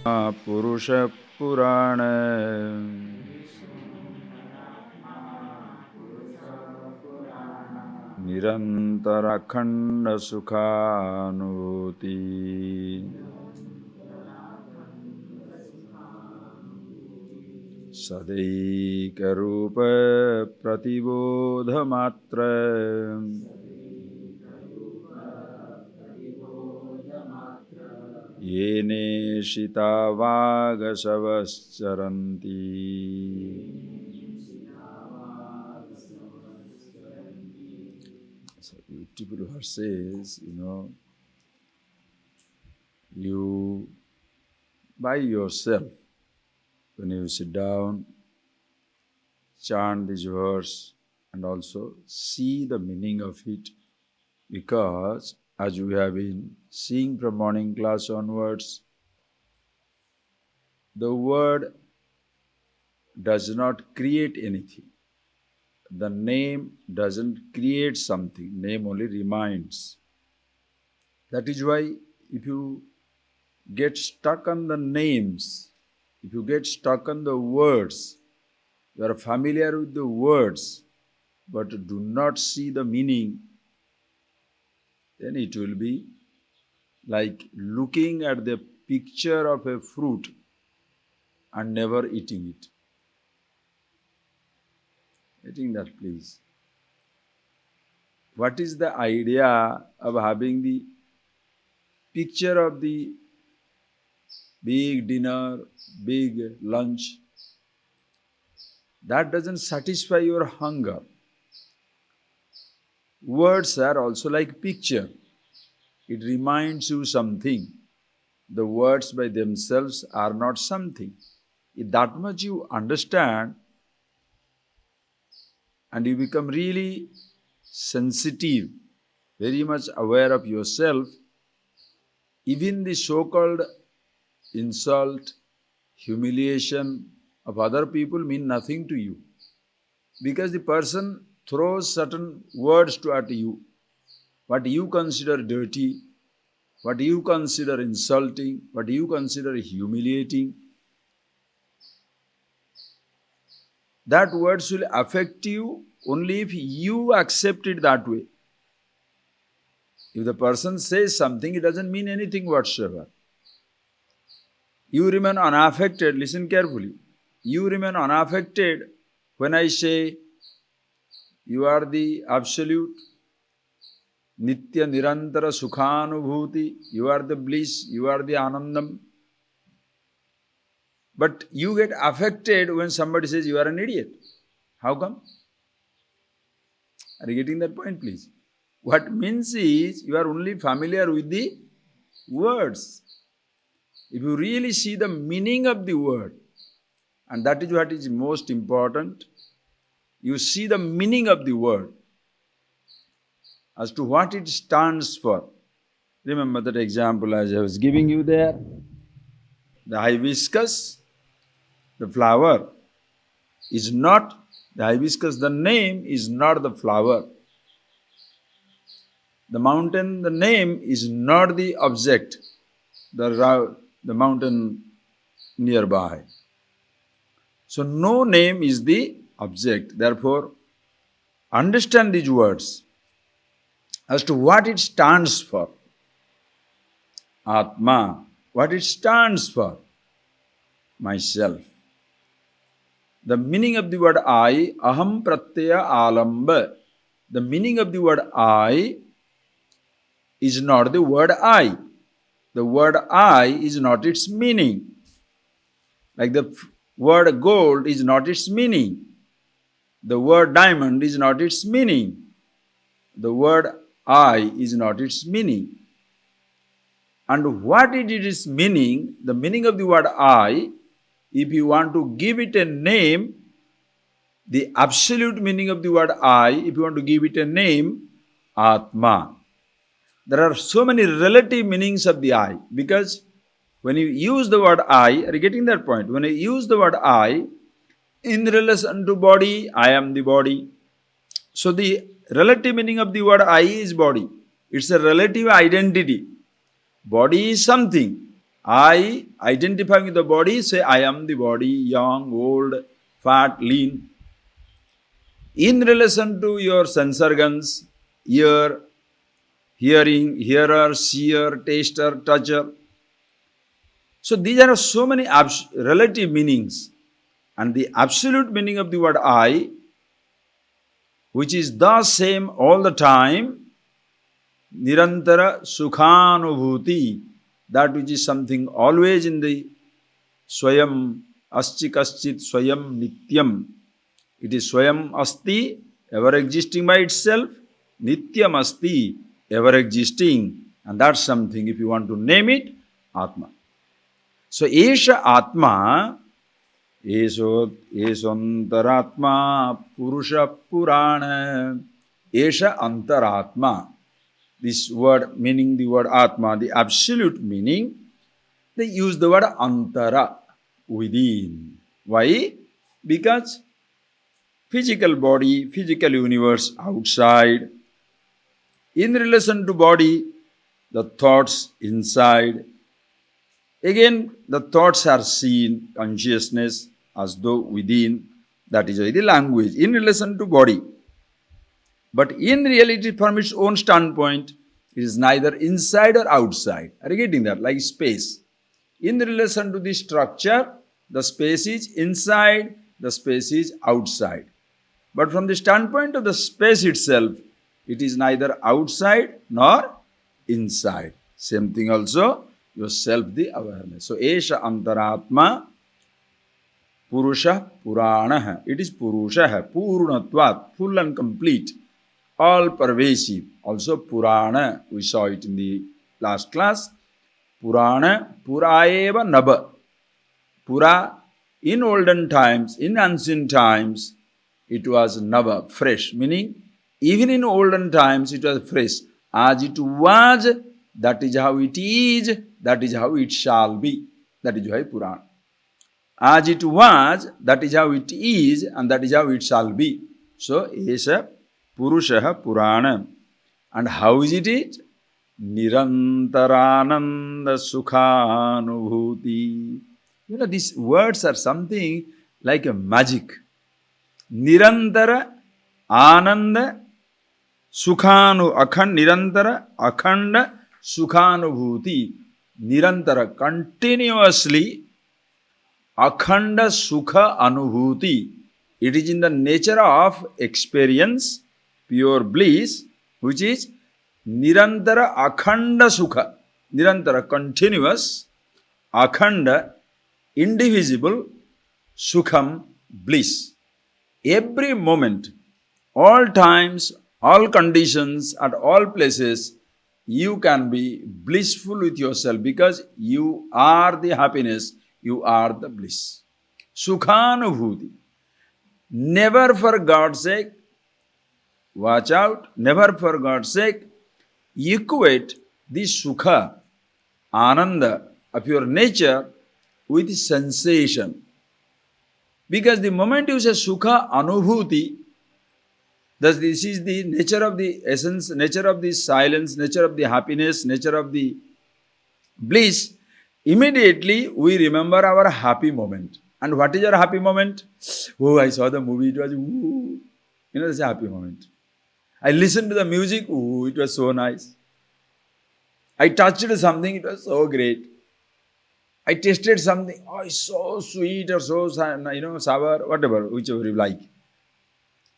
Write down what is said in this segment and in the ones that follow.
Purusha Purana Nirantara Khanda Sukhanuti Sadaika Rupa Pratibodha Matra Yene Shita Vagasavascharanti. So beautiful verses, you by yourself, when you sit down, chant this verse and also see the meaning of it, because as we have been seeing from morning class onwards, the word does not create anything. The name doesn't create something, name only reminds. That is why if you get stuck on the names, if you get stuck on the words, you are familiar with the words, but do not see the meaning, then it will be like looking at the picture of a fruit and never eating it. Eating that, please. What is the idea of having the picture of the big dinner, big lunch? That doesn't satisfy your hunger. Words are also like picture. It reminds you something. The words by themselves are not something. If that much you understand and you become really sensitive, very much aware of yourself, even the so-called insult, humiliation of other people mean nothing to you. Because the person throws certain words at you, what you consider dirty, what you consider insulting, what you consider humiliating, that words will affect you only if you accept it that way. If the person says something, it doesn't mean anything whatsoever. You remain unaffected, listen carefully. You remain unaffected when I say, you are the absolute, Nitya Nirantara Sukhanubhuti, you are the bliss, you are the Anandam. But you get affected when somebody says you are an idiot. How come? Are you getting that point, please? What means is, you are only familiar with the words. If you really see the meaning of the word, and that is what is most important, you see the meaning of the word as to what it stands for. Remember that example as I was giving you there? The hibiscus, the flower, is not the hibiscus, the name is not the flower. The mountain, the name is not the object, the mountain nearby. So no name is the object. Therefore, understand these words as to what it stands for. Atma, what it stands for. Myself. The meaning of the word I, aham pratyaya alamba. The meaning of the word I is not the word I. The word I is not its meaning. Like the word gold is not its meaning. The word diamond is not its meaning. The word I is not its meaning. And what is its meaning? The meaning of the word I, if you want to give it a name, the absolute meaning of the word I, if you want to give it a name, Atma. There are so many relative meanings of the I, because when you use the word I, are you getting that point? When I use the word I, in relation to body, I am the body. So the relative meaning of the word I is body. It's a relative identity. Body is something. I identifying with the body, say I am the body, young, old, fat, lean. In relation to your sense organs, ear, hearing, hearer, seer, taster, toucher. So these are so many relative meanings. And the absolute meaning of the word I, which is the same all the time, Nirantara Sukhanubhuti, that which is something always in the Swayam Aschi Kaschit Swayam Nityam. It is Swayam Asti, ever existing by itself, Nityam Asti, ever existing. And that's something, if you want to name it, Atma. So, Esha Atma, Eshantaratma Purusha Purana, Esha Antaratma. This word, meaning the word Atma, the absolute meaning, they use the word Antara, within. Why? Because physical body, physical universe outside. In relation to body, the thoughts inside. Again, the thoughts are seen, consciousness as though within. That is why the language in relation to body. But in reality, from its own standpoint, it is neither inside or outside. Are you getting that? Like space. In relation to the structure, the space is inside, the space is outside. But from the standpoint of the space itself, it is neither outside nor inside. Same thing also, yourself, the awareness. So, Esha Antaratma Purusha Purana. It is Purusha, Purnatvat, full and complete, all pervasive. Also Purana, we saw it in the last class. Purana, Puraeva Naba. Pura, in olden times, in ancient times, it was Nava, fresh, meaning even in olden times it was fresh. As it was, that is how it is, that is how it shall be. That is why Purana. As it was, that is how it is, and that is how it shall be. So, Esha Purusha Purana. And how is it? Nirantarananda Sukhanubhuti. You know, these words are something like a magic. Nirantara Ananda Nirantara Akhanda Sukhanubhuti. Nirantara, continuously, Akhanda Sukha Anubhuti. It is in the nature of experience, pure bliss, which is Nirantara Akhanda Sukha. Nirantara, continuous, Akhanda, indivisible, Sukham, bliss. Every moment, all times, all conditions, at all places, you can be blissful with yourself because you are the happiness, you are the bliss. Sukhanubhuti. Never for God's sake, watch out, never for God's sake, equate the Sukha, Ananda of your nature with sensation. Because the moment you say Sukha Anubhuti, thus this is the nature of the essence, nature of the silence, nature of the happiness, nature of the bliss, immediately we remember our happy moment. And what is our happy moment? Oh, I saw the movie, it was, ooh. You know, that's a happy moment. I listened to the music, ooh, it was so nice. I touched something, it was so great. I tasted something, oh, it's so sweet or so, sour, whatever, whichever you like.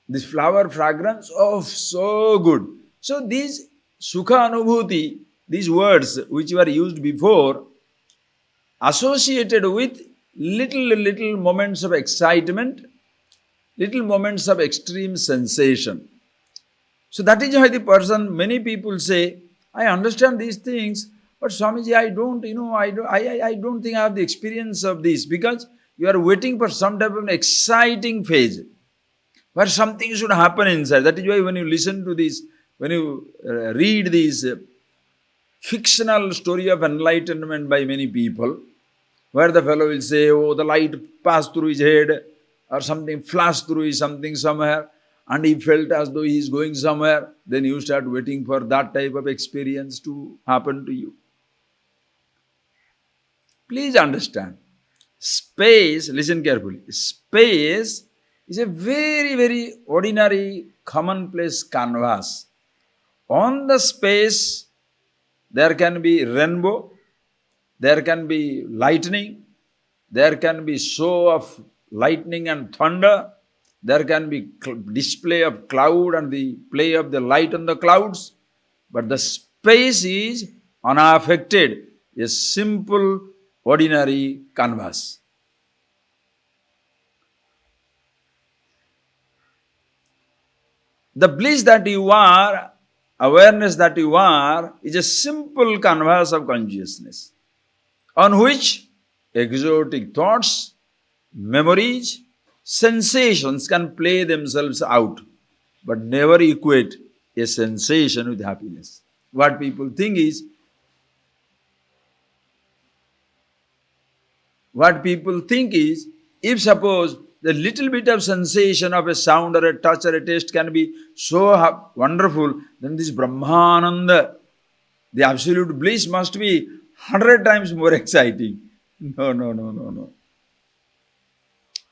This flower fragrance, oh, so good. So these Sukha Anubhuti, these words which were used before, associated with little moments of excitement, little moments of extreme sensation. So that is why the person, many people say, I understand these things, but Swamiji, I don't think I have the experience of this, because you are waiting for some type of an exciting phase where something should happen inside. That is why when you listen to this, when you read this fictional story of enlightenment by many people, where the fellow will say, oh, the light passed through his head, or something flashed through his something somewhere, and he felt as though he is going somewhere, then you start waiting for that type of experience to happen to you. Please understand. Space, listen carefully. Space is a very, very ordinary, commonplace canvas. On the space, there can be rainbow, there can be lightning, there can be show of lightning and thunder, there can be display of cloud and the play of the light on the clouds, but the space is unaffected, a simple, ordinary canvas. The bliss that you are, awareness that you are, is a simple canvas of consciousness on which exotic thoughts, memories, sensations can play themselves out, but never equate a sensation with happiness. What people think is, if suppose the little bit of sensation of a sound or a touch or a taste can be so wonderful, then this Brahmananda, the absolute bliss must be 100 times more exciting. No.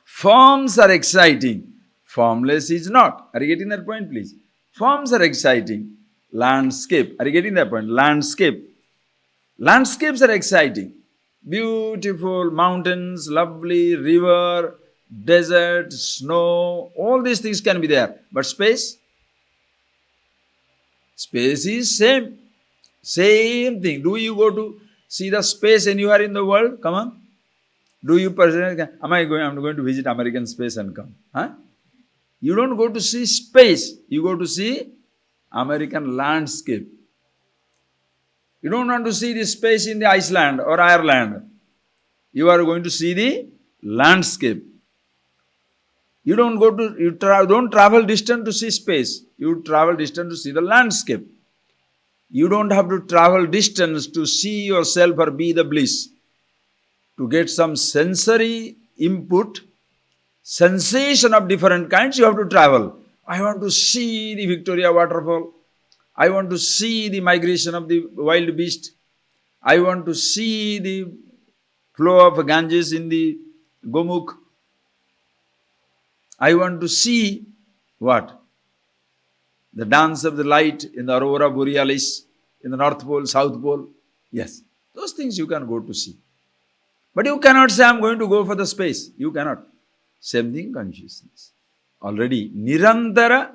Forms are exciting. Formless is not. Are you getting that point, please? Forms are exciting. Landscape. Are you getting that point? Landscape. Landscapes are exciting. Beautiful mountains, lovely river, desert, snow, all these things can be there. But space? Space is same. Same thing. Do you go to see the space anywhere in the world? Come on. Do you personally, I'm going to visit American space and come. Huh? You don't go to see space. You go to see American landscape. You don't want to see the space in the Iceland or Ireland. You are going to see the landscape. You don't travel distant to see space. You travel distant to see the landscape. You don't have to travel distance to see yourself or be the bliss. To get some sensory input, sensation of different kinds, you have to travel. I want to see the Victoria waterfall. I want to see the migration of the wild beast. I want to see the flow of Ganges in the Gomukh. I want to see what? The dance of the light in the aurora borealis, in the North Pole, South Pole. Yes, those things you can go to see. But you cannot say, I am going to go for the space. You cannot. Same thing, consciousness. Already, Nirantara,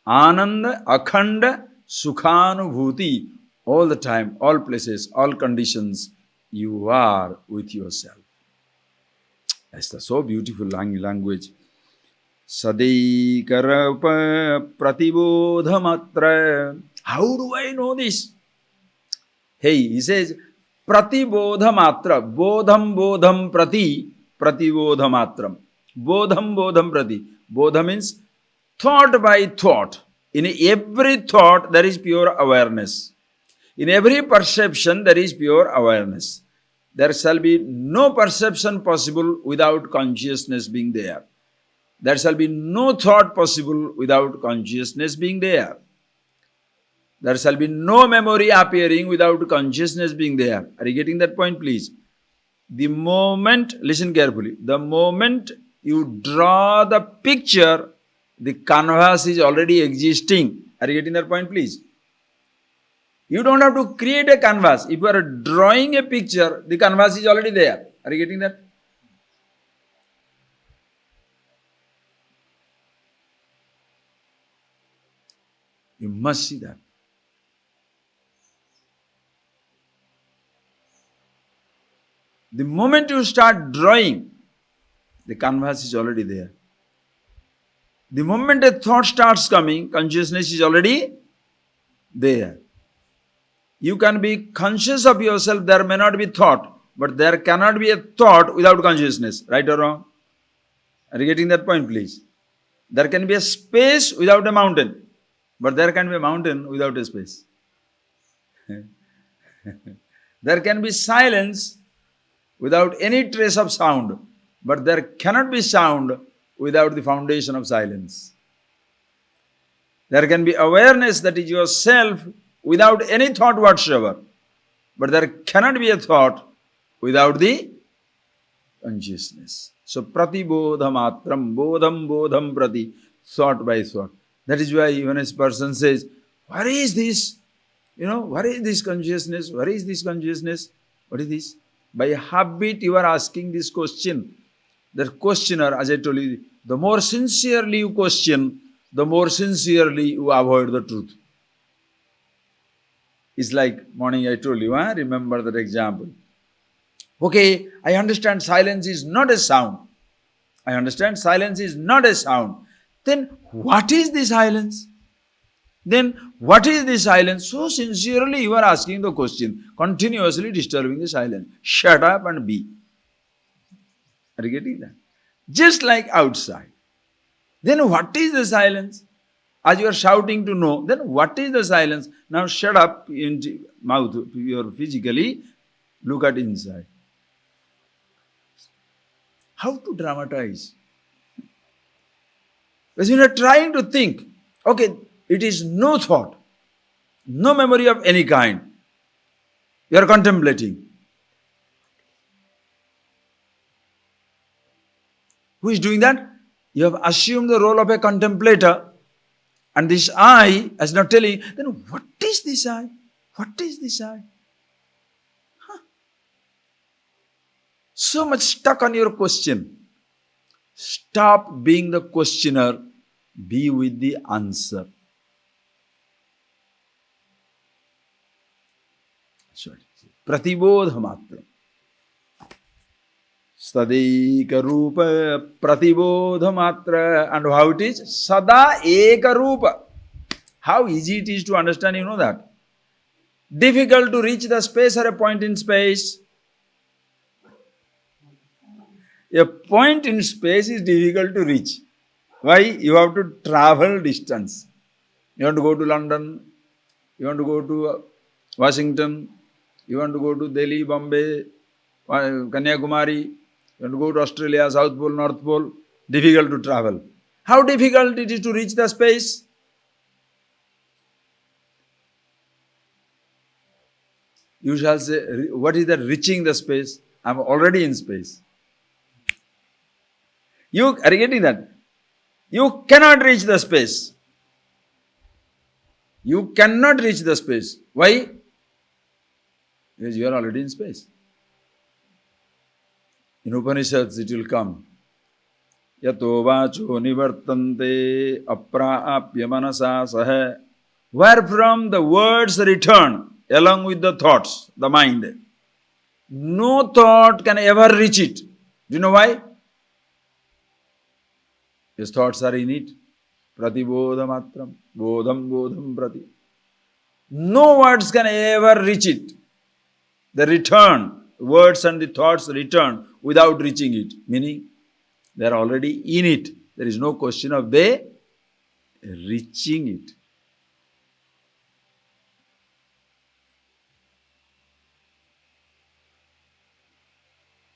Ananda, Akhanda, Sukhanubhuti, all the time, all places, all conditions, you are with yourself. That's the so beautiful language. Sadaikarapa pratibodhamatra. How do I know this? Hey, he says, pratibodhamatra. Bodham prati, pratibodhamatram. Bodham prati. Bodha means thought by thought. In every thought, there is pure awareness. In every perception, there is pure awareness. There shall be no perception possible without consciousness being there. There shall be no thought possible without consciousness being there. There shall be no memory appearing without consciousness being there. Are you getting that point, please? The moment, listen carefully, the moment you draw the picture, the canvas is already existing. Are you getting that point, please? You don't have to create a canvas. If you are drawing a picture, the canvas is already there. Are you getting that? You must see that. The moment you start drawing, the canvas is already there. The moment a thought starts coming, consciousness is already there. You can be conscious of yourself, there may not be thought, but there cannot be a thought without consciousness. Right or wrong? Are you getting that point, please? There can be a space without a mountain, but there can be a mountain without a space. There can be silence without any trace of sound, but there cannot be sound without the foundation of silence. There can be awareness that is yourself without any thought whatsoever, but there cannot be a thought without the consciousness. So pratibodha matram, bodham prati, thought by thought. That is why when a person says, where is this? Where is this consciousness? Where is this consciousness? What is this? By habit you are asking this question. The questioner, as I told you, the more sincerely you question, the more sincerely you avoid the truth. It's like morning I told you, remember that example. Okay, I understand silence is not a sound. I understand silence is not a sound. Then what is the silence? Then what is the silence? So sincerely you are asking the question, continuously disturbing the silence. Shut up and be. Are you getting that? Just like outside. Then what is the silence? As you are shouting to know, then what is the silence? Now shut up in mouth, your physically, look at inside. How to dramatize? Because you are trying to think, okay, it is no thought, no memory of any kind. You are contemplating. Who is doing that? You have assumed the role of a contemplator, and this I is not telling, then what is this I? What is this I? So much stuck on your question. Stop being the questioner, be with the answer. Pratibodha matra. Stadeka rupa pratibodha matra. And how it is? Sada eka rupa. How easy it is to understand, you know that. Difficult to reach the space or a point in space. A point in space is difficult to reach. Why? You have to travel distance. You want to go to London, you want to go to Washington, you want to go to Delhi, Bombay, Kanyakumari, you want to go to Australia, South Pole, North Pole. Difficult to travel. How difficult it is to reach the space? You shall say, what is that reaching the space? I am already in space. You are getting that? You cannot reach the space. You cannot reach the space. Why? Because you are already in space. In Upanishads it will come. Yato vacho nivartante apraapya manasa saha. Wherefrom the words return along with the thoughts, the mind. No thought can ever reach it. Do you know why? His thoughts are in it. Pratibodha matram. Bodham prati. No words can ever reach it. They return. Words and the thoughts return without reaching it. Meaning, they are already in it. There is no question of they reaching it.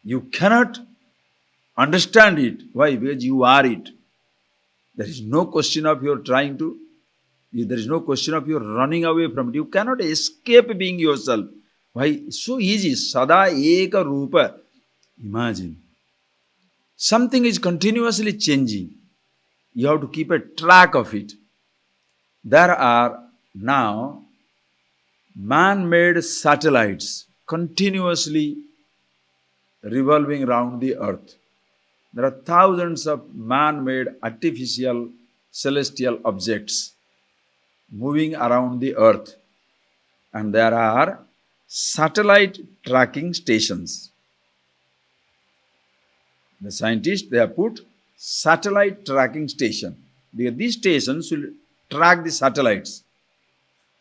You cannot understand it. Why? Because you are it. There is no question of your trying to, there is no question of your running away from it. You cannot escape being yourself. Why? So easy. Sada eka rupa. Imagine. Something is continuously changing. You have to keep a track of it. There are now man-made satellites continuously revolving around the earth. There are thousands of man-made artificial celestial objects moving around the earth. And there are satellite tracking stations. The scientists, they have put satellite tracking station. These stations will track the satellites.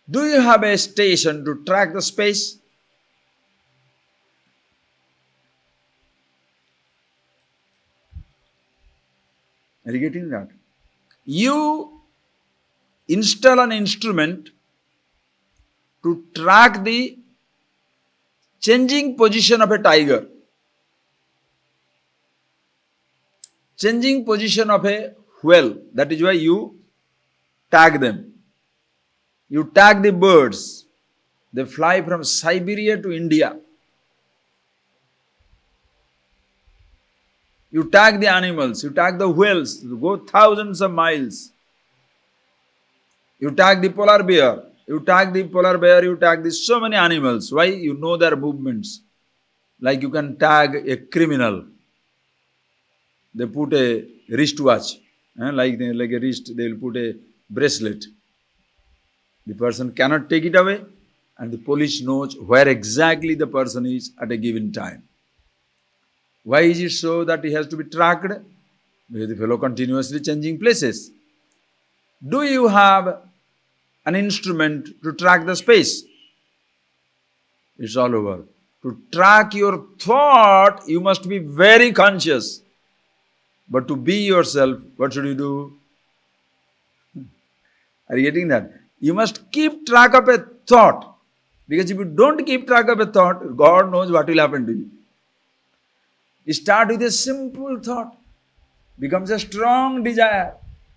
Do you have a station to track the space? Are you getting that? You install an instrument to track the changing position of a tiger, changing position of a whale. That is why you tag them. You tag the birds. They fly from Siberia to India. You tag the animals, you tag the whales, you go thousands of miles. You tag the polar bear, you tag so many animals. Why? You know their movements. Like you can tag a criminal. They put a wristwatch, like a wrist, they will put a bracelet. The person cannot take it away, and the police knows where exactly the person is at a given time. Why is it so that he has to be tracked? Because the fellow continuously changing places. Do you have an instrument to track the space? It's all over. To track your thought, you must be very conscious. But to be yourself, what should you do? Are you getting that? You must keep track of a thought. Because if you don't keep track of a thought, God knows what will happen to you. You start with a simple thought, becomes a strong desire,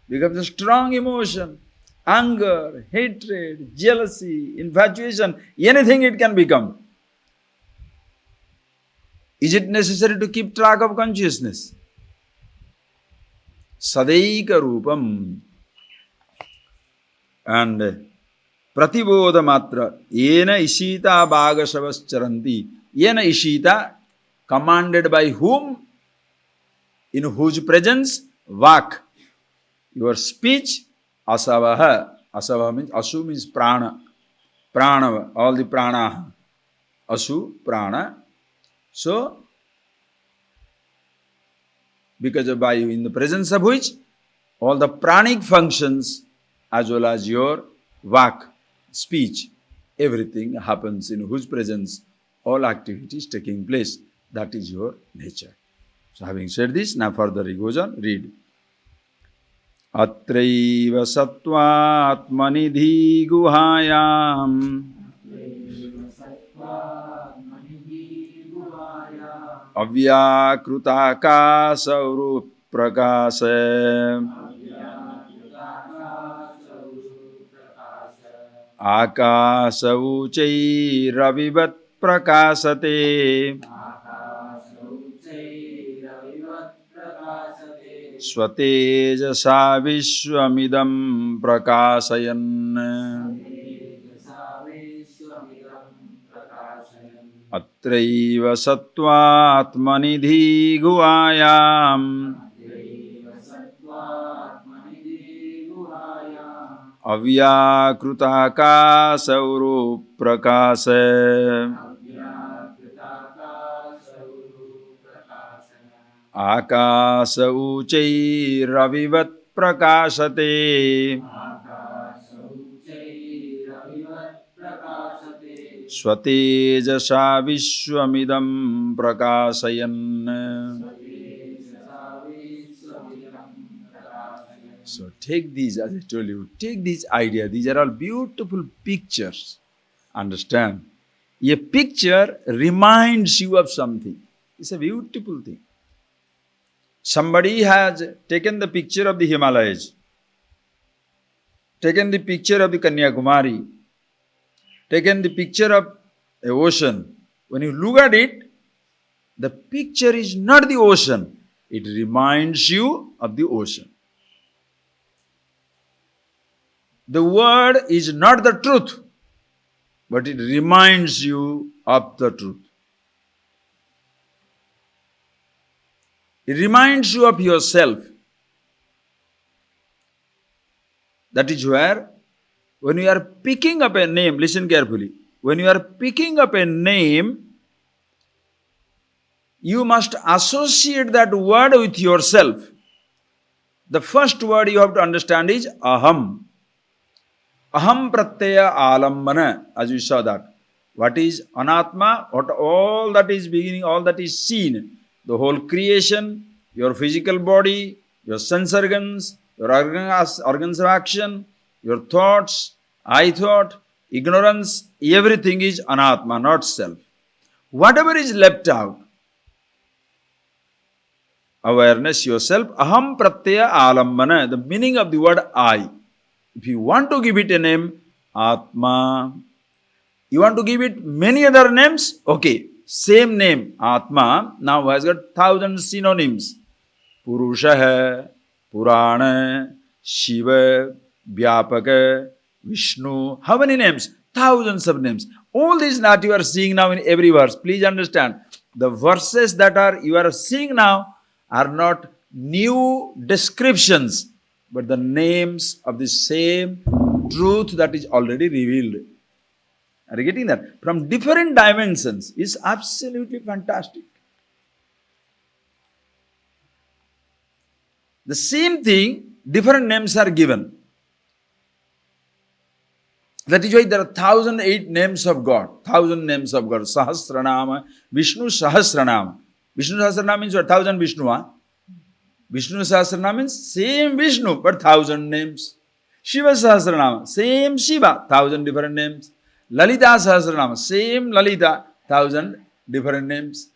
becomes a strong emotion, anger, hatred, jealousy, infatuation, anything it can become. Is it necessary to keep track of consciousness? Sadaika Rupam and Pratibodha Matra Yena Ishita Bhagasavas Charanti. Yena Ishita, commanded by whom? In whose presence? Vak. Your speech, asavaha. Asava means, asu means prana. Prana, all the prana. Asu, prana. So, because of by in the presence of which, all the pranic functions as well as your vak, speech, everything happens in whose presence all activities taking place. That is your nature. So having said this, now further he goes on, read. Atraiva sattva atmanidhi guhayam avyakrutaka sauru prakasa akasa uchai ravivat prakasate Swatejasa Vishwamidam Prakasayan Atraiva Sattva Atmanidhi Guayam Avyakrutaka Sauru Prakasa Akasa uchai ravivat prakasate Swatejasa Vishwamidam Prakasayan. So take these, as I told you, take these ideas. These are all beautiful pictures. Understand? A picture reminds you of something. It's a beautiful thing. Somebody has taken the picture of the Himalayas, taken the picture of the Kanyakumari, taken the picture of the ocean. When you look at it, the picture is not the ocean. It reminds you of the ocean. The word is not the truth, but it reminds you of the truth. It reminds you of yourself. That is where, when you are picking up a name, listen carefully. When you are picking up a name, you must associate that word with yourself. The first word you have to understand is aham. Aham pratyaya alambana, as we saw that. What is anatma? What all that is beginning, all that is seen. The whole creation, your physical body, your sense organs, your organs of action, your thoughts, I thought, ignorance, everything is anatma, not self. Whatever is left out, awareness yourself, aham pratyaya alambana, the meaning of the word I. If you want to give it a name, Atma. You want to give it many other names? Okay. Same name, Atma, now has got 1,000 synonyms. Purusha, Purana, Shiva, Vyapaka, Vishnu. How many names? Thousands of names. All these that you are seeing now in every verse. Please understand. The verses that you are seeing now are not new descriptions, but the names of the same truth that is already revealed. Are you getting that? From different dimensions is absolutely fantastic. The same thing, different names are given. That is why there are 1008 names of God. 1000 names of God. Sahasranama, Vishnu Sahasranama. Vishnu Sahasranama means what? 1000 Vishnu. Huh? Vishnu Sahasranama means same Vishnu, but 1000 names. Shiva Sahasranama, same Shiva, 1000 different names. Lalita Sahasranama, same Lalita, 1000 different names.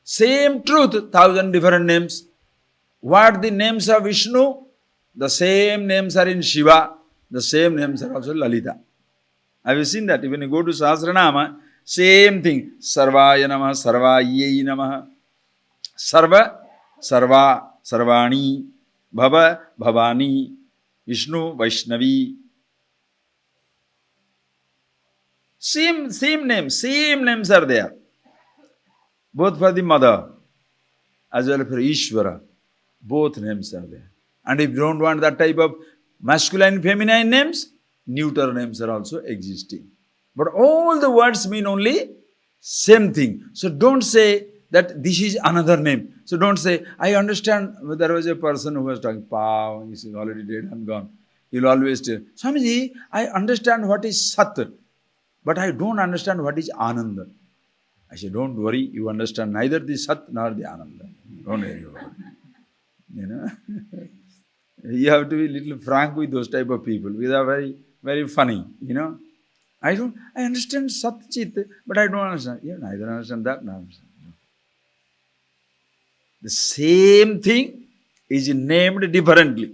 Same truth, 1000 different names. What the names of Vishnu? The same names are in Shiva. The same names are also Lalita. Have you seen that? When you go to Sahasranama, same thing. Sarvaya Namaha, Sarvaye Namaha. Sarva, Sarva, Sarvani. Bhava, Bhavani. Vishnu, Vaishnavi. Same names are there. Both for the mother as well as for Ishvara. Both names are there. And if you don't want that type of masculine and feminine names, neuter names are also existing. But all the words mean only same thing. So don't say that this is another name. So don't say, I understand. There was a person who was talking, Pav, he is already dead and gone. He'll always tell, Swamiji, I understand what is Sat, but I don't understand what is Ananda. I said, don't worry, you understand neither the Sat nor the Ananda. Don't worry about it. You know, you have to be a little frank with those type of people. They are very, very funny. You know, I understand Sat Chit, but I don't understand. You neither understand that nor understand. The same thing is named differently.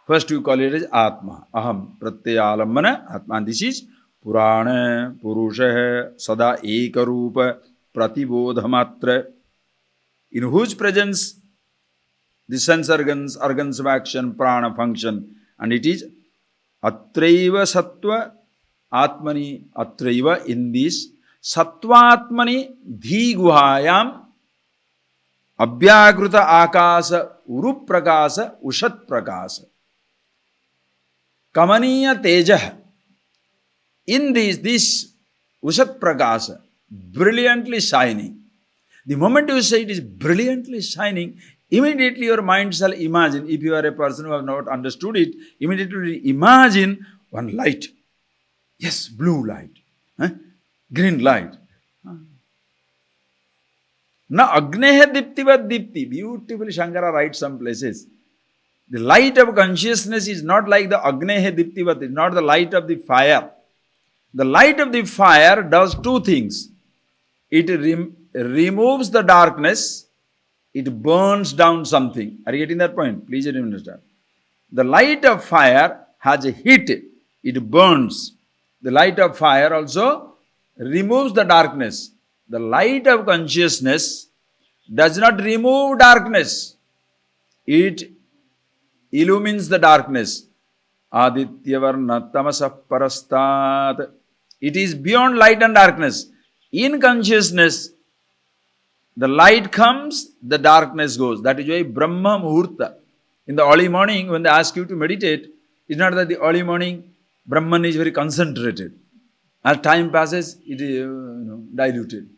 First we call it as Atma, Aham, Pratyayalambana, Atma. And this is Purana, Purusha, Sada Ekarupa, Pratibodhamatra, in whose presence the sense organs of action, prana function, and it is Atraiva Sattva Atmani, Atraiva in this Sattvatmani Dhiguhayam Abhyagruta Akasa Uruprakasa Ushat Prakasa Kamaniya Teja. In this Ushat Prakasa, brilliantly shining. The moment you say it is brilliantly shining, immediately your mind shall imagine, if you are a person who has not understood it, immediately imagine one light. Yes, blue light, green light. Now, Agneha Diptivat Dipti, beautifully Shankara writes some places. The light of consciousness is not like the Agneha Diptivat, it's not the light of the fire. The light of the fire does two things. It removes the darkness, it burns down something. Are you getting that point? Please understand. The light of fire has a heat, it burns. The light of fire also removes the darkness. The light of consciousness does not remove darkness, it illumines the darkness. Aditya varna tamasah parastat. It is beyond light and darkness. In consciousness, the light comes, the darkness goes. That is why Brahma Muhurta. In the early morning, when they ask you to meditate, it's not that the early morning Brahman is very concentrated. As time passes, it is diluted.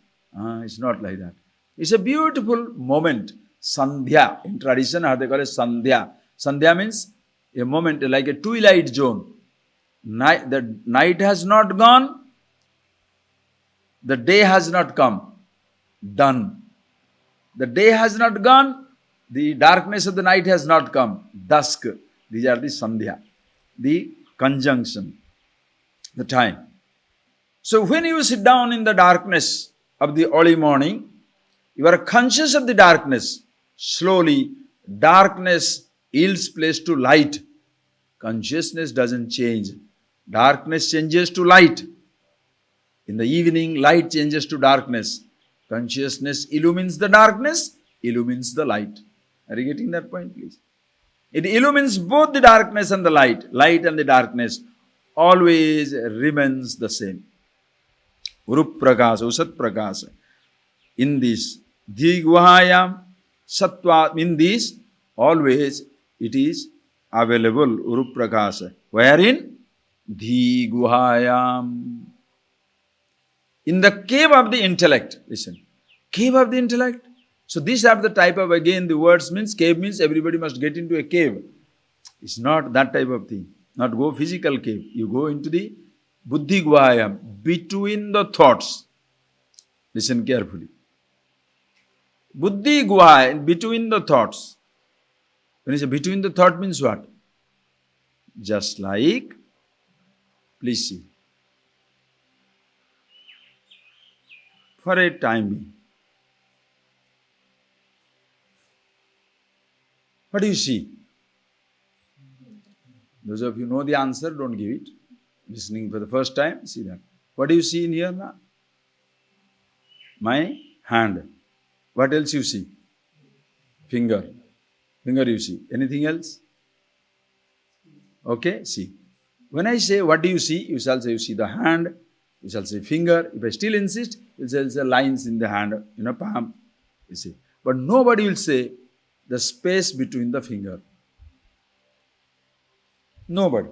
It's not like that. It's a beautiful moment. Sandhya. In tradition, how they call it Sandhya. Sandhya means a moment like a twilight zone. The night has not gone. The day has not come. Done. The day has not gone. The darkness of the night has not come. Dusk. These are the Sandhya. The conjunction. The time. So when you sit down in the darkness of the early morning, you are conscious of the darkness. Slowly, darkness yields place to light. Consciousness doesn't change. Darkness changes to light. In the evening, light changes to darkness. Consciousness illumines the darkness. illumines the light. Are you getting that point, please? It illumines both the darkness and the light. Light and the darkness always remains the same. Urup prakasa, usat prakasa. In this Dhiguhayam Sattva, in this always it is available, Urup prakasa. Wherein? Dhiguhayam. In the cave of the intellect. Listen. Cave of the intellect. So these are the type of, again, the words means, cave means everybody must get into a cave. It's not that type of thing. Not go physical cave. You go into the Buddhi Guhayam, between the thoughts. Listen carefully. Buddhi Guhayam, between the thoughts. When you say between the thought means what? Just like, please see. For a time being. What do you see? Those of you know the answer, don't give it. Listening for the first time, see that. What do you see in here now? My hand. What else you see? Finger. Finger you see. Anything else? Okay, see. When I say, what do you see? You shall say, you see the hand. You shall say finger. If I still insist, you shall say lines in the hand, palm. You see. But nobody will say the space between the finger. Nobody.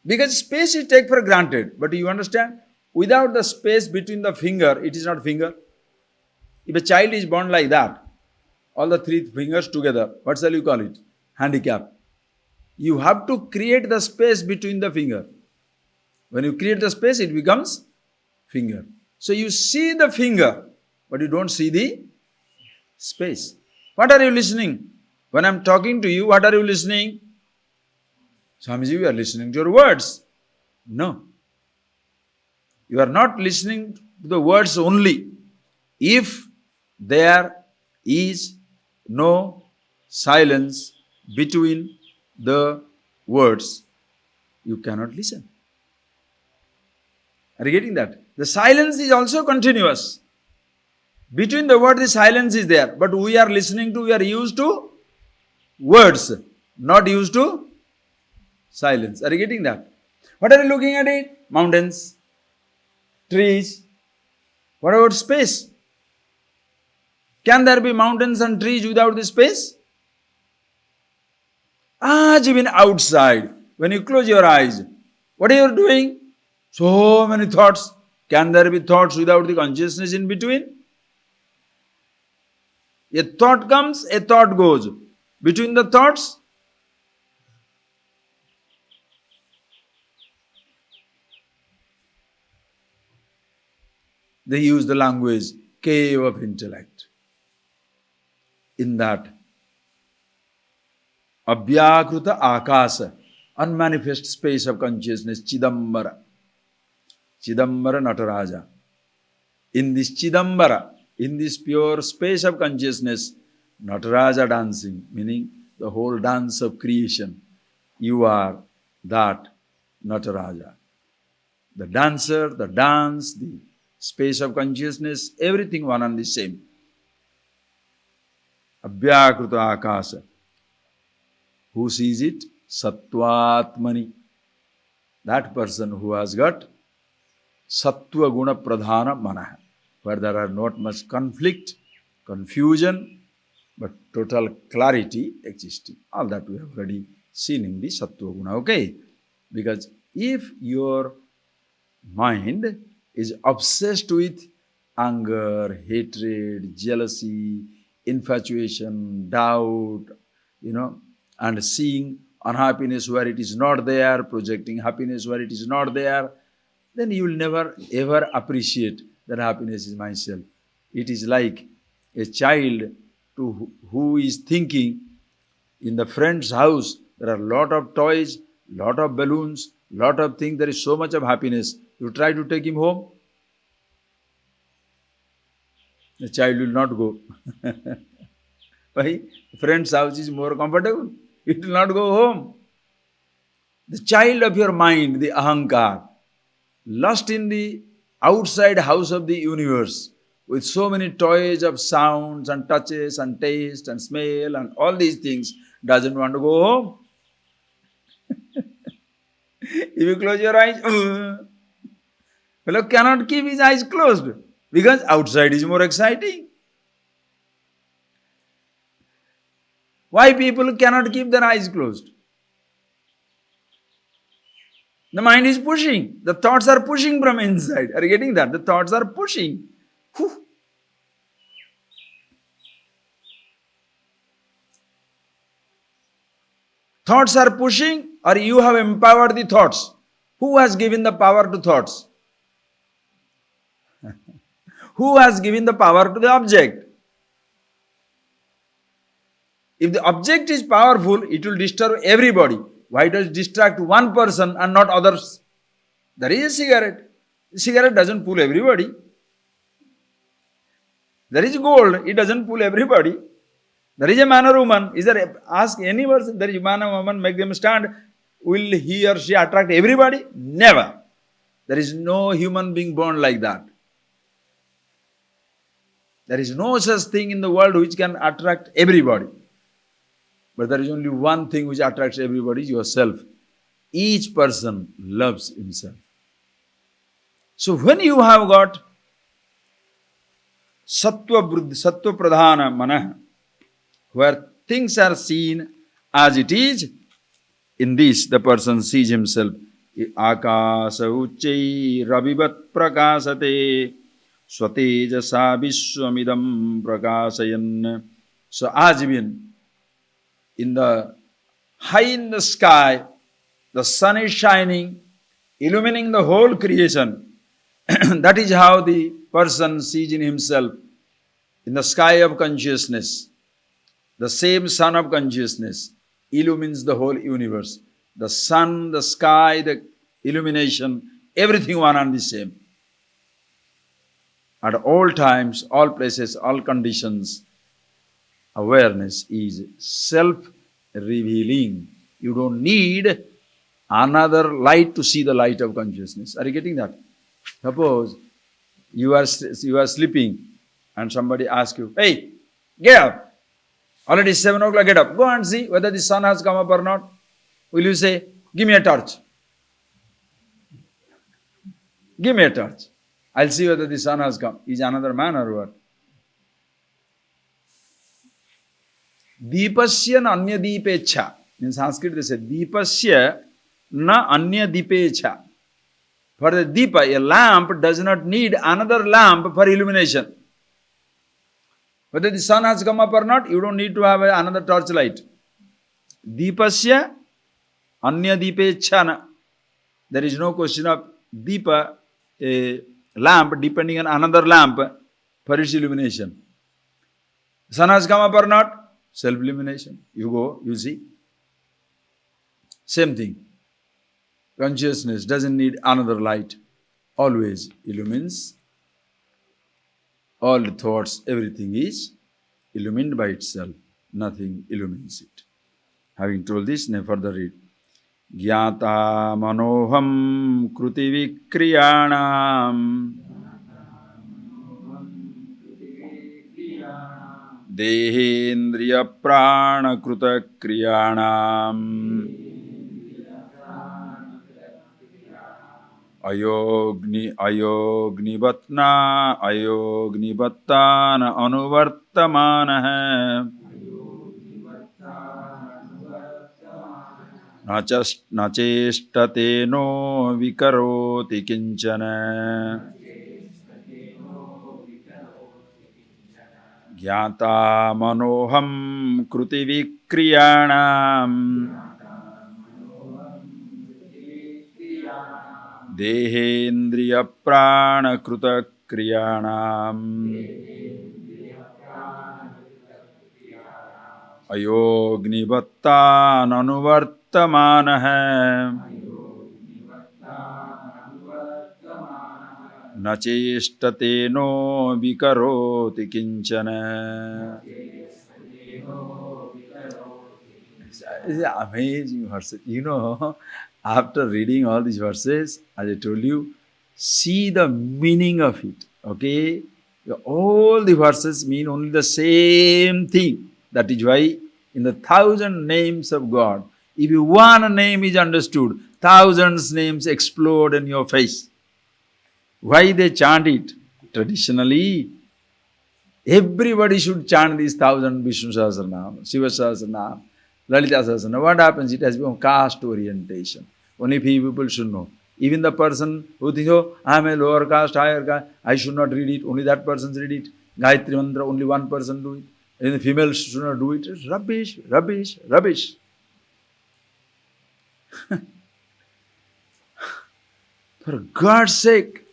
Because space you take for granted. But you understand? Without the space between the finger, it is not finger. If a child is born like that, all the three fingers together, what shall you call it? Handicap. You have to create the space between the finger. When you create the space, it becomes finger. So you see the finger, but you don't see the space. What are you listening? When I am talking to you, what are you listening? Swamiji, you are listening to your words. No. You are not listening to the words only. If there is no silence between the words, you cannot listen. Are you getting that? The silence is also continuous. Between the words, the silence is there. But we are listening to, we are used to words, not used to silence. Are you getting that? What are you looking at it? Mountains, trees. What about space? Can there be mountains and trees without the space? Even outside, when you close your eyes, what are you doing? So many thoughts. Can there be thoughts without the consciousness in between? A thought comes, a thought goes. Between the thoughts, they use the language, cave of intellect. In that, Abhyakruta Akasa, unmanifest space of consciousness, Chidambara. Chidambara Nataraja. In this Chidambara, in this pure space of consciousness, Nataraja dancing, meaning the whole dance of creation. You are that Nataraja. The dancer, the dance, the space of consciousness, everything one and the same. Abhyakruta Akasa. Who sees it? Sattvatmani. That person who has got Sattva Guna Pradhana Manaha, where there are not much conflict, confusion, but total clarity existing. All that we have already seen in the Sattva Guna, okay? Because if your mind is obsessed with anger, hatred, jealousy, infatuation, doubt, and seeing unhappiness where it is not there, projecting happiness where it is not there, then you will never ever appreciate that happiness is myself. It is like a child who is thinking in the friend's house, there are a lot of toys, lot of balloons, lot of things, there is so much of happiness. You try to take him home, the child will not go. Why? Friend's house is more comfortable. It will not go home. The child of your mind, the ahankar, lost in the outside house of the universe, with so many toys of sounds and touches and taste and smell and all these things, doesn't want to go home. If you close your eyes, fellow cannot keep his eyes closed because outside is more exciting. Why people cannot keep their eyes closed? The mind is pushing. The thoughts are pushing from inside. Are you getting that? The thoughts are pushing. Whew. Thoughts are pushing, or you have empowered the thoughts. Who has given the power to thoughts? Who has given the power to the object? If the object is powerful, it will disturb everybody. Why does it distract one person and not others? There is a cigarette. The cigarette doesn't pull everybody. There is gold. It doesn't pull everybody. There is a man or woman. Is there, ask any person, there is a man or woman, make them stand. Will he or she attract everybody? Never. There is no human being born like that. There is no such thing in the world which can attract everybody. But there is only one thing which attracts everybody, yourself. Each person loves himself. So when you have got sattva pradhana manah, where things are seen as it is, in this the person sees himself. Akasa uchai ravivat prakasate swatejasa vishwamidam prakasayan. So as even in the high in the sky, the sun is shining, illumining the whole creation. That is how the person sees in himself. In the sky of consciousness, the same sun of consciousness illumines the whole universe. The sun, the sky, the illumination, everything one and the same. At all times, all places, all conditions, awareness is self-revealing. You don't need another light to see the light of consciousness. Are you getting that? Suppose you are sleeping and somebody asks you, hey, get up. Already 7 o'clock, get up. Go and see whether the sun has come up or not. Will you say, give me a torch? Give me a torch. I'll see whether the sun has come. Is another man or what? Deepasya na anya deepecha. In Sanskrit they say, Deepasya na anya deepecha. For the deepa, a lamp does not need another lamp for illumination. Whether the sun has come up or not, you don't need to have another torchlight. Deepasya anya deepechana. There is no question of deepa, a lamp depending on another lamp for its illumination. Sun has come up or not? Self-illumination. You go, you see. Same thing. Consciousness doesn't need another light. Always illumines. All the thoughts, everything is illumined by itself. Nothing illumines it. Having told this, now further read. Gyata manoham kruti vikriyanam dehendriya prana kruta kriyanam ayognivattana anuvartamana nachestate no vikaroti kinchana gyata manoham kruti vikriyanam dehendriya prana kruta kriyanam ayognivattana anuvartamana nachestate no vikaroti kinchana. It's an amazing verse. You know, after reading all these verses, as I told you, see the meaning of it. Okay? All the verses mean only the same thing. That is why in the 1,000 names of God, if one name is understood, thousands names explode in your face. Why they chant it? Traditionally, everybody should chant these 1,000 Vishnu Sahasranam, Shiva Sahasranam, Lalita Sahasranam. What happens? It has become caste orientation. Only few people should know. Even the person who thinks, oh, I am a lower caste, higher caste, I should not read it. Only that person read it. Gayatri Mantra, only one person do it. And the female should not do it. It's rubbish, rubbish, rubbish. For God's sake,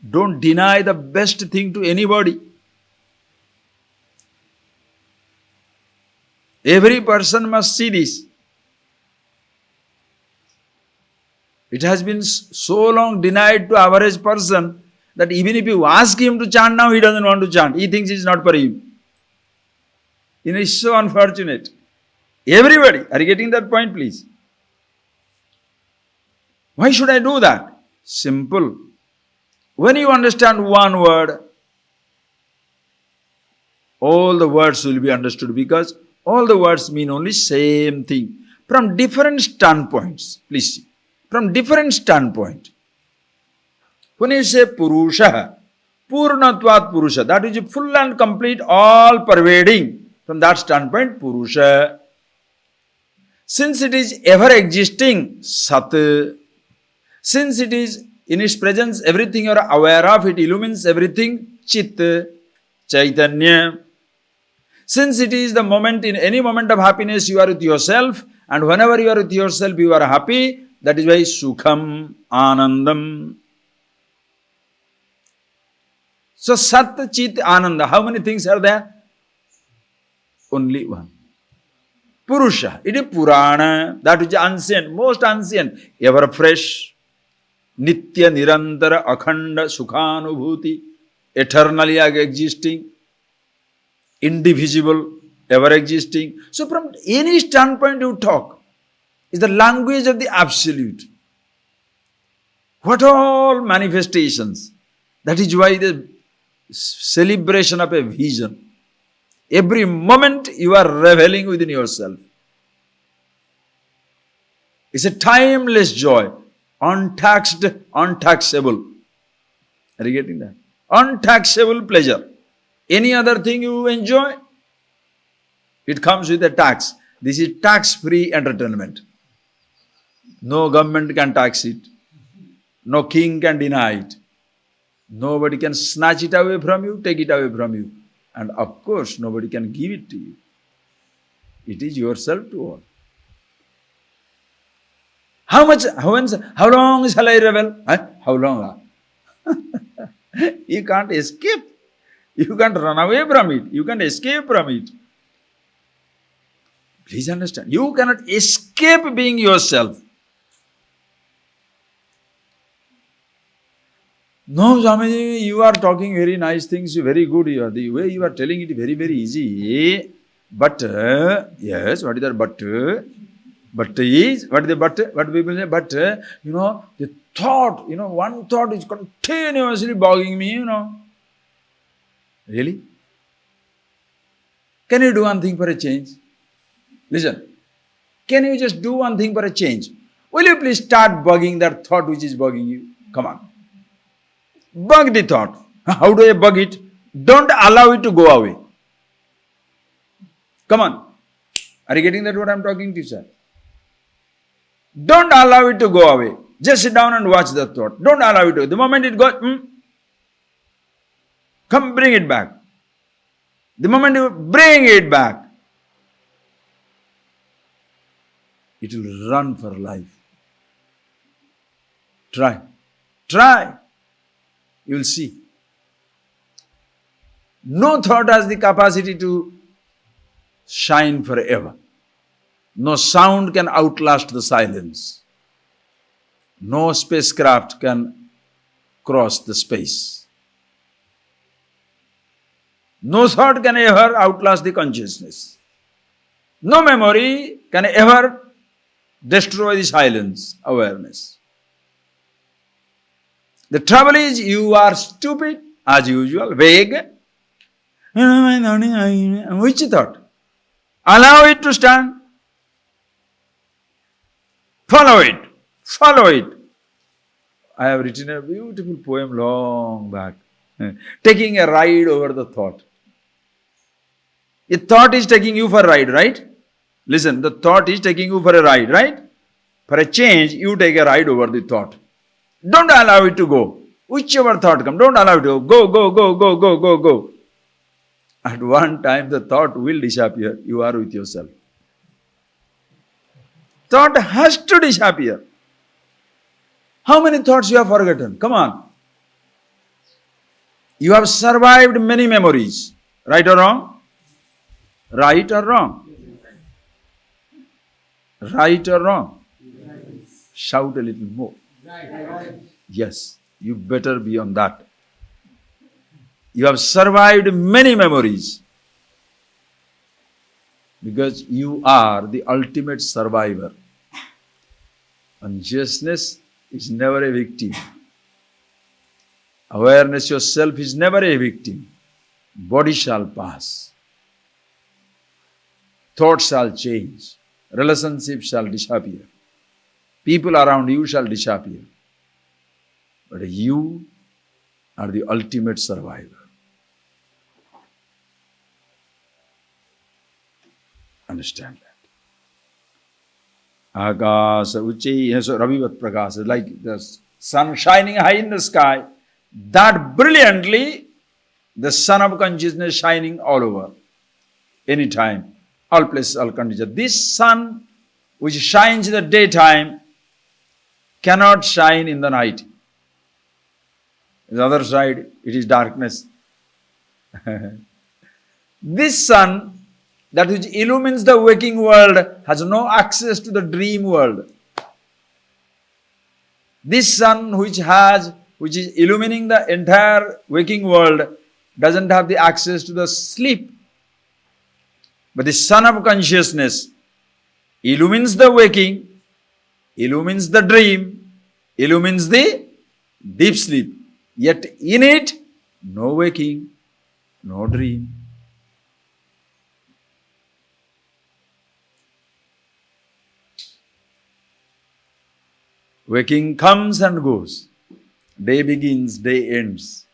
don't deny the best thing to anybody. Every person must see this. It has been so long denied to average person that even if you ask him to chant now, he doesn't want to chant. He thinks it's not for him. It's so unfortunate. Everybody, are you getting that point, please? Why should I do that? Simple. When you understand one word, all the words will be understood because all the words mean only same thing. From different standpoints, please see. From different standpoint. When you say Purusha, Purnatvat Purusha, that is full and complete, all pervading. From that standpoint, Purusha. Since it is ever existing, Sat. Since it is in its presence, everything you are aware of, it illumines everything, Chit, Chaitanya. Since it is the moment, in any moment of happiness, you are with yourself, and whenever you are with yourself, you are happy. That is why Sukham, Anandam. So Sat, Chit, Ananda. How many things are there? Only one. Purusha. It is Purana. That is ancient, most ancient, ever fresh. Nitya, Nirantara, Akhanda, Sukhanubhuti. Eternally existing. Indivisible, ever existing. So from any standpoint you talk, is the language of the absolute. What all manifestations. That is why the celebration of a vision. Every moment you are reveling within yourself. It's a timeless joy. Untaxed, untaxable. Are you getting that? Untaxable pleasure. Any other thing you enjoy, it comes with a tax. This is tax-free entertainment. No government can tax it. No king can deny it. Nobody can snatch it away from you, take it away from you. And of course, nobody can give it to you. It is yourself to all. How long shall I revel? How long? You can't escape. You can't run away from it. You can't escape from it. Please understand. You cannot escape being yourself. No, Swamiji, you are talking very nice things, very good. The way you are telling it very, very easy. But, yes, what is that but? But is, what is the but? What people say, but, the thought, one thought is continuously bogging me, Really? Can you do one thing for a change? Listen. Can you just do one thing for a change? Will you please start bugging that thought which is bugging you? Come on. Bug the thought. How do I bug it? Don't allow it to go away. Come on. Are you getting that what I am talking to you, sir? Don't allow it to go away. Just sit down and watch the thought. Don't allow it to go. The moment it goes, come bring it back. The moment you bring it back, it will run for life. Try. Try. You will see. No thought has the capacity to shine forever. No sound can outlast the silence. No spacecraft can cross the space. No thought can ever outlast the consciousness. No memory can ever destroy the silence, awareness. The trouble is you are stupid as usual, vague. Which thought? Allow it to stand. Follow it. Follow it. I have written a beautiful poem long back, taking a ride over the thought. A thought is taking you for a ride, right? Listen, the thought is taking you for a ride, right? For a change, you take a ride over the thought. Don't allow it to go. Whichever thought comes, don't allow it to go. Go, go, go, go, go, go, go. At one time, the thought will disappear. You are with yourself. Thought has to disappear. How many thoughts you have forgotten? Come on. You have survived many memories. Right or wrong? Right or wrong? Right or wrong? Shout a little more. Yes, you better be on that. You have survived many memories because you are the ultimate survivor. Consciousness is never a victim. Awareness yourself is never a victim. Body shall pass. Thoughts shall change. Relationships shall disappear. People around you shall disappear. But you are the ultimate survivor. Understand that. Akasa uchi, so Ravivat Prakasa, like the sun shining high in the sky, that brilliantly the sun of consciousness shining all over, anytime, all places, all conditions. This sun which shines in the daytime cannot shine in the night. The other side, it is darkness. This sun that which illumines the waking world has no access to the dream world. This sun which is illumining the entire waking world doesn't have the access to the sleep. But the sun of consciousness illumines the waking, illumines the dream, illumines the deep sleep. Yet in it, no waking, no dream. Waking comes and goes. Day begins, day ends.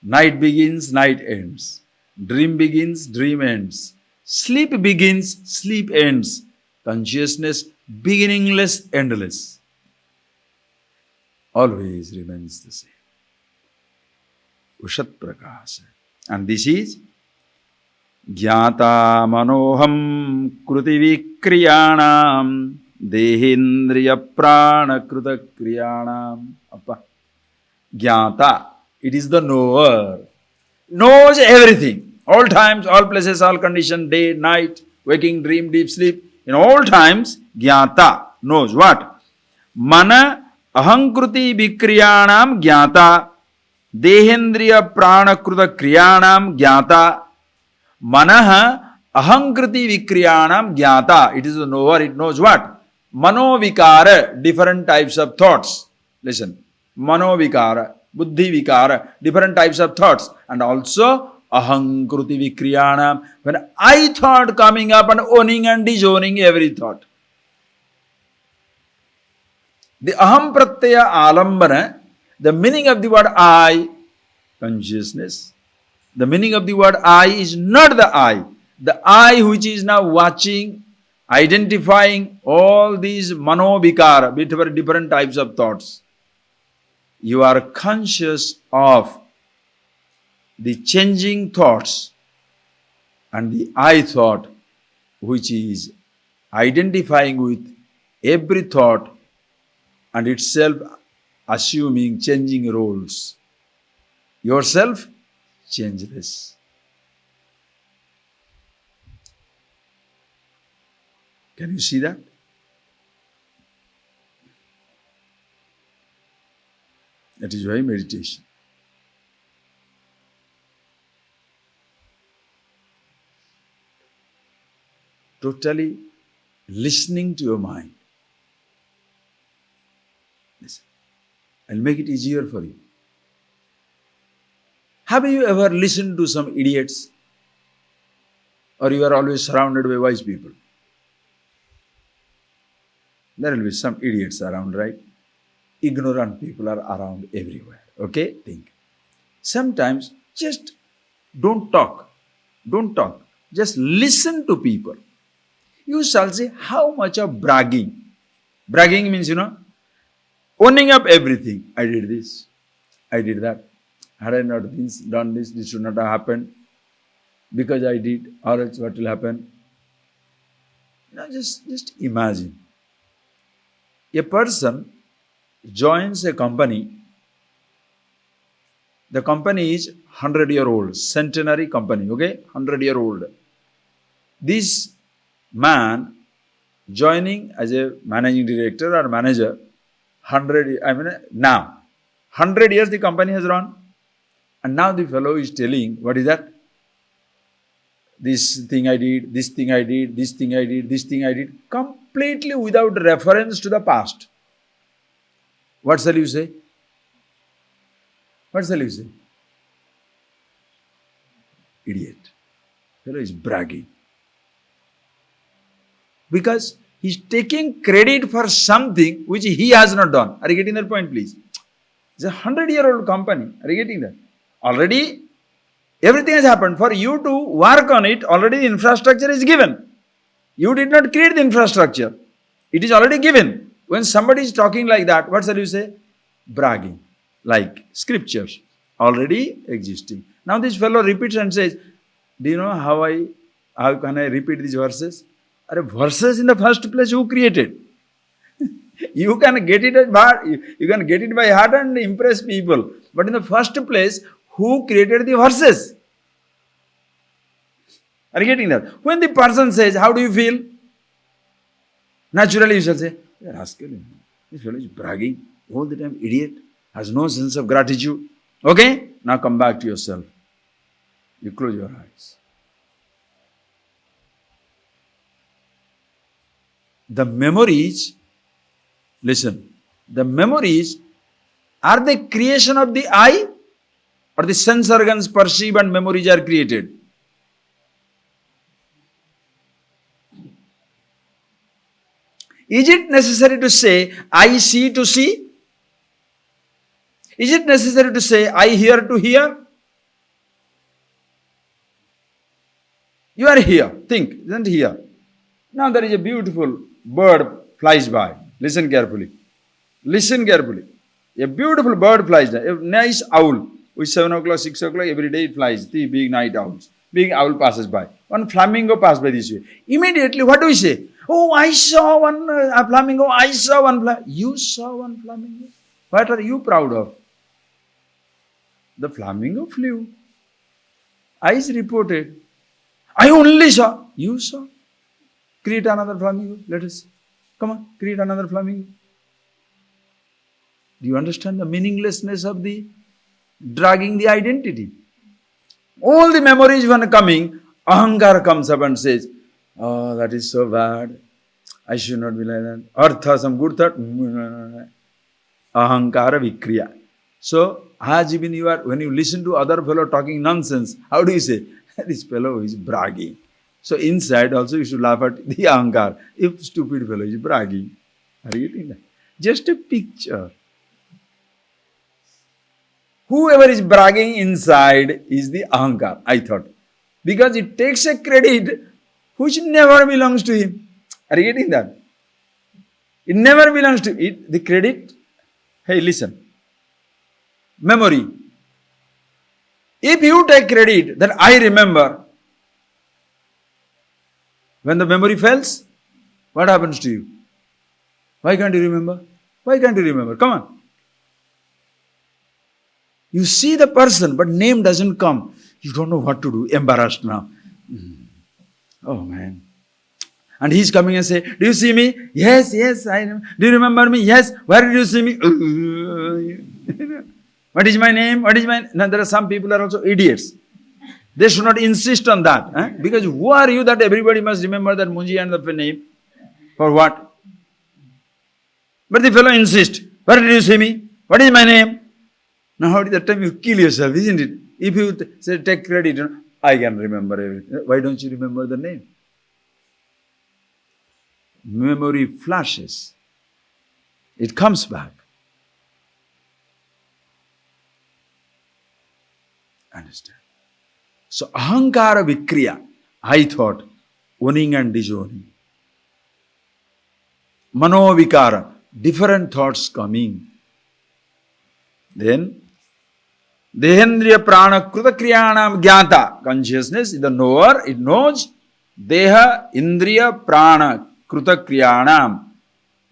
Night begins, night ends. Dream begins, dream ends. Sleep begins, sleep ends. Consciousness beginningless, endless. Always remains the same. Ushat Prakasa. And this is Jnata Manoham Kruti Vikriyanam Dehendriya Prana Kruta Kriyanam. Jnata. It is the knower. Knows everything. All times, all places, all conditions, day, night, waking, dream, deep sleep. In all times, Jnata knows what? Mana Ahankruti Vikriyanam Jnata. Dehendriya Pranakruta Kriyanam Jnata. Manaha Ahankriti Vikriyanam Jnata. It is the knower, it knows what? Manovikara, different types of thoughts. Listen. Manovikara, Buddhi Vikara, different types of thoughts. And also Ahankruti Vikriyanam. When I thought coming up and owning and disowning every thought. The Aham Pratyaya Alambana, the meaning of the word I, consciousness. The meaning of the word I is not the I. The I which is now watching, identifying all these manovikara, different types of thoughts. You are conscious of the changing thoughts and the I thought which is identifying with every thought and itself assuming changing roles. Yourself, changeless. Can you see that? That is why meditation. Totally listening to your mind. Listen. I'll make it easier for you. Have you ever listened to some idiots? Or you are always surrounded by wise people? There will be some idiots around, right? Ignorant people are around everywhere. Okay? Think. Sometimes just don't talk. Don't talk. Just listen to people. You shall see how much of bragging. Bragging means, owning up everything. I did this. I did that. Had I not done this, this should not have happened. Because I did, or else what will happen? Just imagine. A person joins a company. The company is 100-year-old, centenary company, okay? 100-year-old. This man joining as a managing director or manager, 100 years the company has run. And now the fellow is telling, what is that? This thing I did, this thing I did, this thing I did, this thing I did, completely without reference to the past. What shall you say? What shall you say? Idiot. Fellow is bragging. Because he's taking credit for something which he has not done. Are you getting that point, please? It's a 100-year-old company. Are you getting that? Already everything has happened. For you to work on it, already the infrastructure is given. You did not create the infrastructure. It is already given. When somebody is talking like that, what shall you say? Bragging. Like scriptures. Already existing. Now this fellow repeats and says, do you know how can I repeat these verses? Verses in the first place who created? You can get it by heart. You can get it by heart and impress people. But in the first place, who created the verses? Are you getting that? When the person says, how do you feel? Naturally you shall say, rascal, this fellow is bragging all the time, idiot, has no sense of gratitude. Okay? Now come back to yourself. You close your eyes. The memories, listen, the memories are the creation of the I, or the sense organs perceive and memories are created? Is it necessary to say, I see to see? Is it necessary to say, I hear to hear? You are here. Think, isn't here? Now there is a beautiful bird flies by. Listen carefully. Listen carefully. A beautiful bird flies by. A nice owl. With 7 o'clock, 6 o'clock, every day it flies. The big night owls. Big owl passes by. One flamingo passes by this way. Immediately, what do we say? Oh, I saw one flamingo. I saw one flamingo. You saw one flamingo? What are you proud of? The flamingo flew. Eyes reported. I only saw. You saw. Create another flamingo. Let us. Come on, create another flamingo. Do you understand the meaninglessness of the dragging the identity? All the memories when coming, ahankara comes up and says, oh, that is so bad. I should not be like that. Artha, some good thought. Ahankara vikriya. So, when you listen to other fellow talking nonsense, how do you say? This fellow is bragging. So, inside also you should laugh at the ahankara. If stupid fellow is bragging. Are you getting that? Just a picture. Whoever is bragging inside is the ahankara, I thought. Because it takes a credit which never belongs to him. Are you getting that? It never belongs to it. The credit, hey, listen. Memory. If you take credit that I remember, when the memory fails, what happens to you? Why can't you remember? Why can't you remember? Come on. You see the person, but name doesn't come. You don't know what to do. Embarrassed now. Oh man. And he's coming and say, do you see me? Yes, yes, I know. Do you remember me? Yes. Where did you see me? What is my name? What is my... Now there are some people are also idiots. They should not insist on that. Because who are you that everybody must remember that Munji and the name? For what? But the fellow insists. Where did you see me? What is my name? Now how did that time you kill yourself, isn't it? If you say take credit, I can remember everything. Why don't you remember the name? Memory flashes. It comes back. Understand? So ahankara vikriya, I thought, owning and disowning. Manovikara, different thoughts coming. Then Dehendriya prana kruta kriyanam jnata. Consciousness is the knower, it knows. Deha indriya prana kruta kriyanam.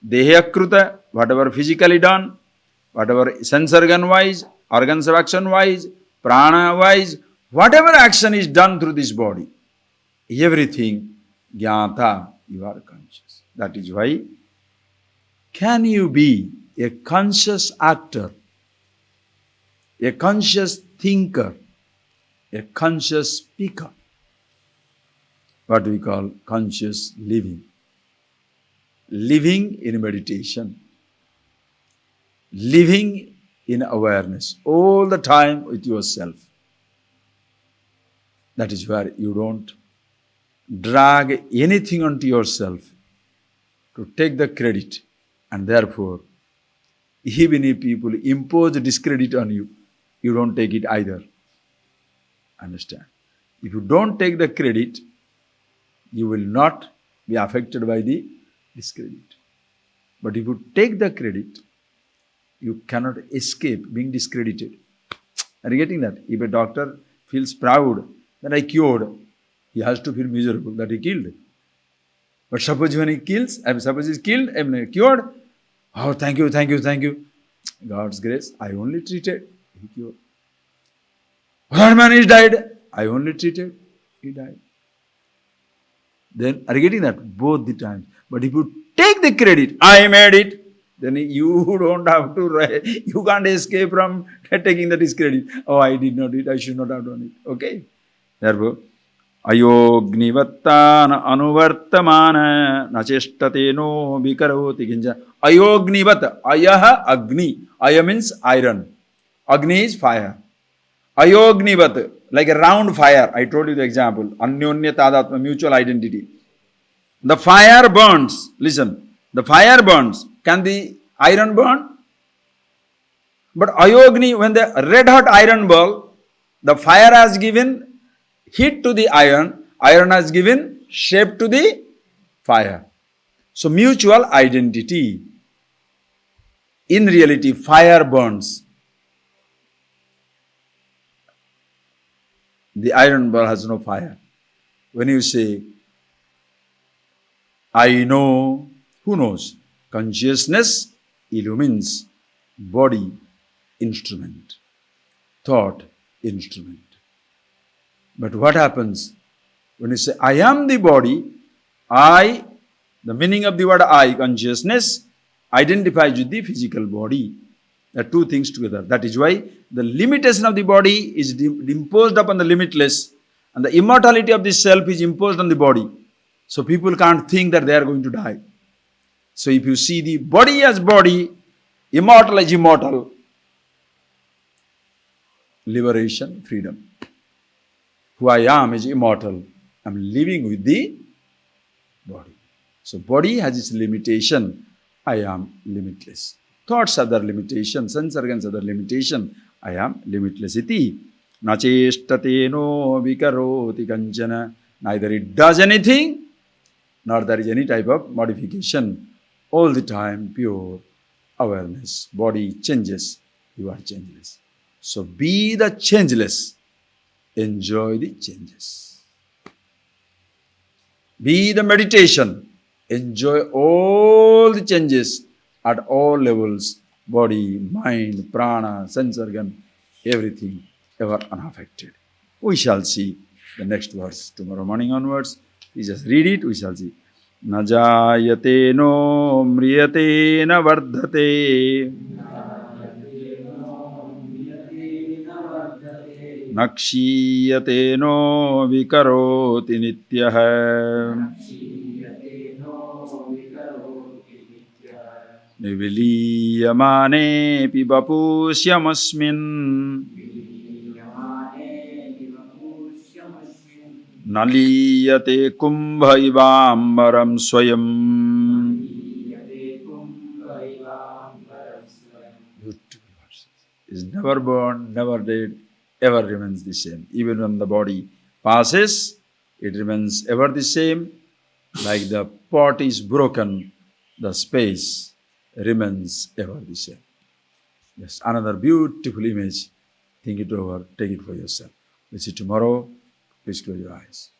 Deha kruta, whatever physically done, whatever sense organ wise, organs of action wise, prana wise, whatever action is done through this body, everything jnata, you are conscious. That is why, can you be a conscious actor, a conscious thinker, a conscious speaker, what we call conscious living. Living in meditation, living in awareness, all the time with yourself. That is where you don't drag anything onto yourself to take the credit, and therefore, even if people impose discredit on you, you don't take it either. Understand? If you don't take the credit, you will not be affected by the discredit. But if you take the credit, you cannot escape being discredited. Are you getting that? If a doctor feels proud that I cured, he has to feel miserable that he killed. But suppose when he kills, suppose he's killed, cured, oh, thank you, thank you, thank you. God's grace, I only treated, he cured. One man is died, I only treated, he died. Then, are you getting that? Both the times. But if you take the credit, I made it, then you don't have to, you can't escape from taking the discredit. Oh, I did not do it, I should not have done it. Okay? Therefore, ayognivattana anuvartamana nacheshtateno vikaroti kinja. Ayognivat, ayaha agni. Aya means iron. Agni is fire. Ayognivat, like a round fire. I told you the example. Anyonya tadatma, mutual identity. The fire burns. Listen, the fire burns. Can the iron burn? But ayogni, when the red hot iron ball, the fire has given heat to the iron, iron has given shape to the fire. So mutual identity. In reality, fire burns. The iron ball has no fire. When you say, I know, who knows? Consciousness illumines body, instrument. Thought, instrument. But what happens when you say, I am the body, I, the meaning of the word I, consciousness, identifies with the physical body. The two things together. That is why the limitation of the body is imposed upon the limitless, and the immortality of the self is imposed on the body. So people can't think that they are going to die. So if you see the body as body, immortal as immortal, liberation, freedom. Who I am is immortal. I am living with the body. So body has its limitation. I am limitless. Thoughts are their limitation. Sense organs are their limitation. I am limitless. Iti nacheshtateno vikaroti kanchana. Neither it does anything, nor there is any type of modification. All the time, pure awareness. Body changes. You are changeless. So be the changeless. Enjoy the changes. Be the meditation. Enjoy all the changes at all levels. Body, mind, prana, sense organ, everything ever unaffected. We shall see the next verse tomorrow morning onwards. We just read it, we shall see. Na jayate no mriyate na vardhate. Nakshiyate no vikaroti nityah. Niviliyamane pibapusyamasmin. Naliyate kumbha ivambaram swayam. Beautiful verses. Is never born, never dead, ever remains the same. Even when the body passes, it remains ever the same. Like the pot is broken, the space remains ever the same. Yes, another beautiful image. Think it over, take it for yourself. We'll see tomorrow. Please close your eyes.